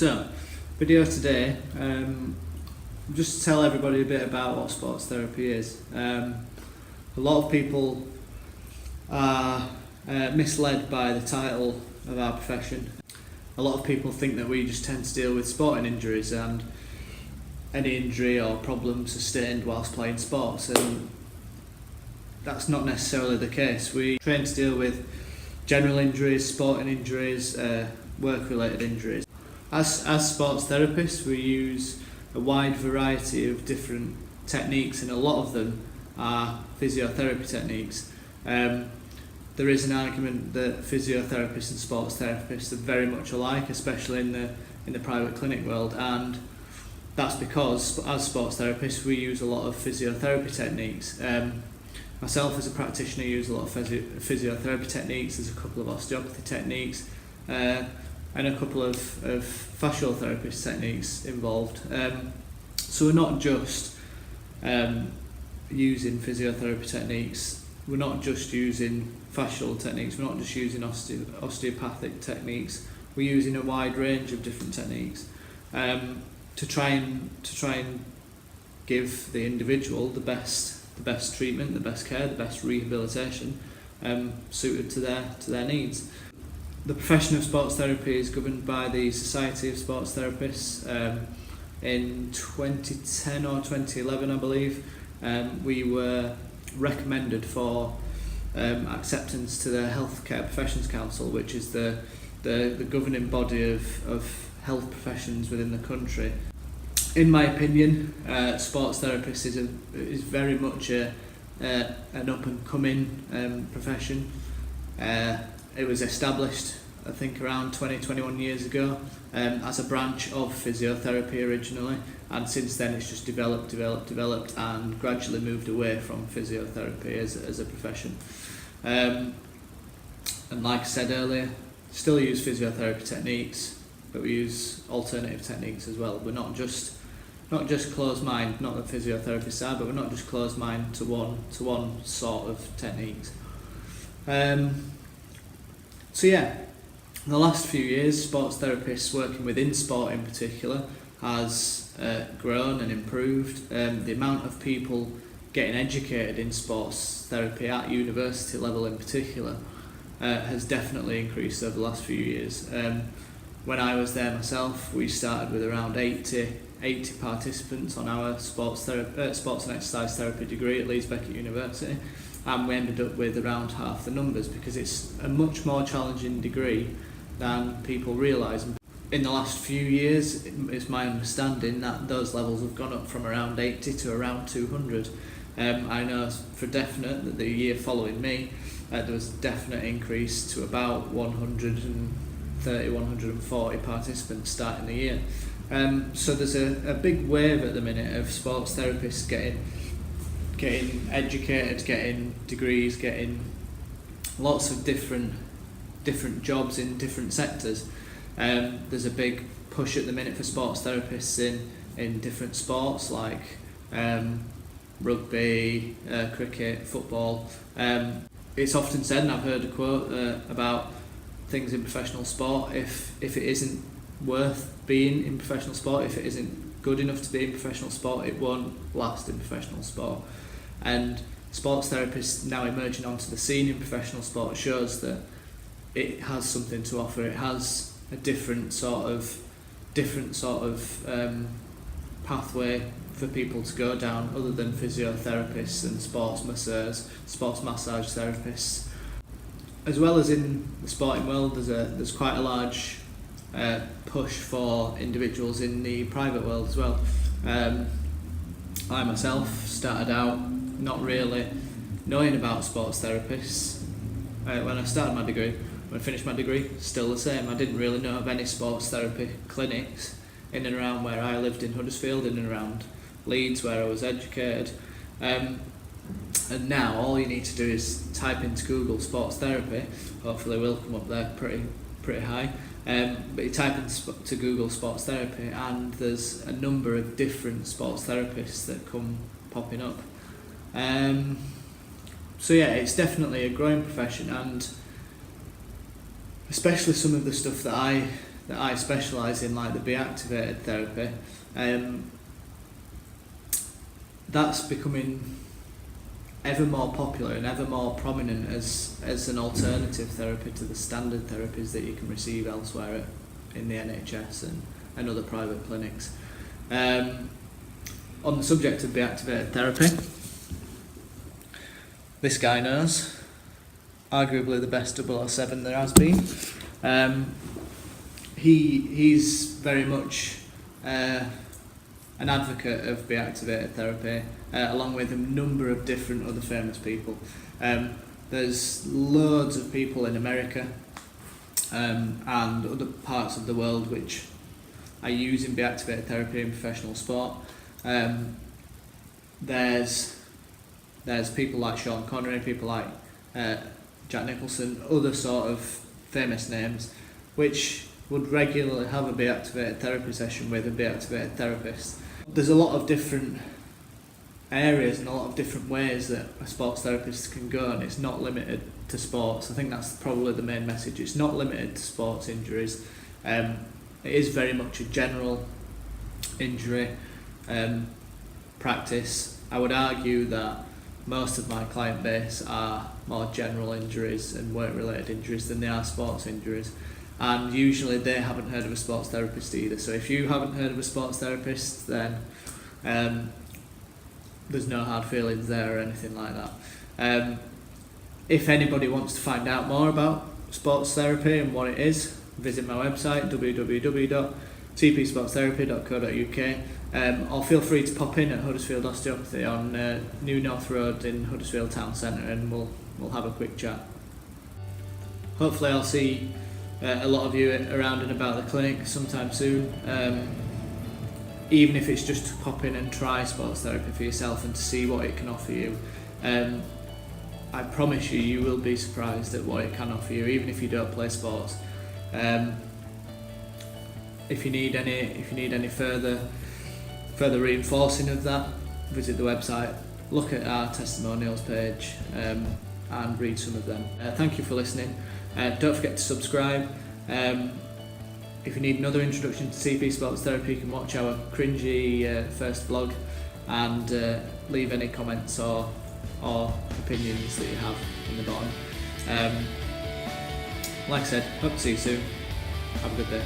So, video today, just to tell everybody a bit about what sports therapy is. A lot of people are misled by the title of our profession. A lot of people think that we just tend to deal with sporting injuries and any injury or problem sustained whilst playing sports, and that's not necessarily the case. We train to deal with general injuries, sporting injuries, work-related injuries. As sports therapists, we use a wide variety of different techniques, and a lot of them are physiotherapy techniques. There is an argument that physiotherapists and sports therapists are very much alike, especially in the private clinic world, and that's because as sports therapists we use a lot of physiotherapy techniques. Myself as a practitioner use a lot of physiotherapy techniques. There's a couple of osteopathy techniques and a couple of fascial therapist techniques involved. So we're not just using physiotherapy techniques, we're not just using fascial techniques, we're not just using osteopathic techniques, we're using a wide range of different techniques to try and give the individual the best treatment, the best care, the best rehabilitation suited to their needs. The profession of sports therapy is governed by the Society of Sports Therapists. In 2010 or 2011, I believe, we were recommended for acceptance to the Healthcare Professions Council, which is the governing body of health professions within the country. In my opinion, sports therapist is very much an up and coming profession. It was established, I think, around 20-21 years ago as a branch of physiotherapy originally, and since then it's just developed and gradually moved away from physiotherapy as a profession. And like I said earlier, still use physiotherapy techniques, but we use alternative techniques as well. We're not just closed mind, not the physiotherapists are, but we're not just closed mind to one sort of techniques. So yeah, in the last few years, sports therapists working within sport in particular has grown and improved. The amount of people getting educated in sports therapy at university level in particular has definitely increased over the last few years. When I was there myself, we started with around 80 participants on our sports and exercise therapy degree at Leeds Beckett University, and we ended up with around half the numbers because it's a much more challenging degree than people realise. In the last few years, it's my understanding that those levels have gone up from around 80 to around 200. I know for definite that the year following me, there was a definite increase to about 130, 140 participants starting the year. So there's a big wave at the minute of sports therapists getting educated, getting degrees, getting lots of different jobs in different sectors. There's a big push at the minute for sports therapists in different sports like rugby, cricket, football. It's often said, and I've heard a quote about things in professional sport, if it isn't worth being in professional sport, if it isn't good enough to be in professional sport, it won't last in professional sport. And sports therapists now emerging onto the scene in professional sport shows that it has something to offer. It has a different sort of pathway for people to go down other than physiotherapists and sports masseurs, sports massage therapists. As well as in the sporting world, there's quite a large push for individuals in the private world as well. I myself started out not really knowing about sports therapists. When I started my degree, when I finished my degree, still the same. I didn't really know of any sports therapy clinics in and around where I lived in Huddersfield, in and around Leeds where I was educated. And now all you need to do is type into Google sports therapy. Hopefully we'll come up there pretty high. But you type into Google sports therapy and there's a number of different sports therapists that come popping up. So yeah, it's definitely a growing profession, and especially some of the stuff that that I specialise in, like the Be-activated therapy, that's becoming ever more popular and ever more prominent as an alternative therapy to the standard therapies that you can receive elsewhere in the NHS and other private clinics. On the subject of Be-activated therapy, this guy knows, arguably the best 007 there has been. He's very much an advocate of Be-activated therapy, along with a number of different other famous people. There's loads of people in America and other parts of the world which are using Be-activated therapy in professional sport. There's people like Sean Connery, people like Jack Nicholson, other sort of famous names, which would regularly have a Be-activated therapy session with a Be-activated therapist. There's a lot of different areas and a lot of different ways that a sports therapist can go, and it's not limited to sports. I think that's probably the main message. It's not limited to sports injuries. It is very much a general injury practice. I would argue that most of my client base are more general injuries and work-related injuries than they are sports injuries. And usually they haven't heard of a sports therapist either. So if you haven't heard of a sports therapist, then there's no hard feelings there or anything like that. If anybody wants to find out more about sports therapy and what it is, visit my website www.tpsportstherapy.co.uk, or feel free to pop in at Huddersfield Osteopathy on New North Road in Huddersfield Town Centre, and we'll have a quick chat. Hopefully I'll see a lot of you around and about the clinic sometime soon, even if it's just to pop in and try sports therapy for yourself and to see what it can offer you. I promise you will be surprised at what it can offer you, even if you don't play sports. If you need any further reinforcing of that, visit the website, look at our testimonials page, and read some of them. Thank you for listening. Don't forget to subscribe. If you need another introduction to TP Sports Therapy, you can watch our cringy first vlog and leave any comments or opinions that you have in the bottom. Like I said, hope to see you soon. Have a good day.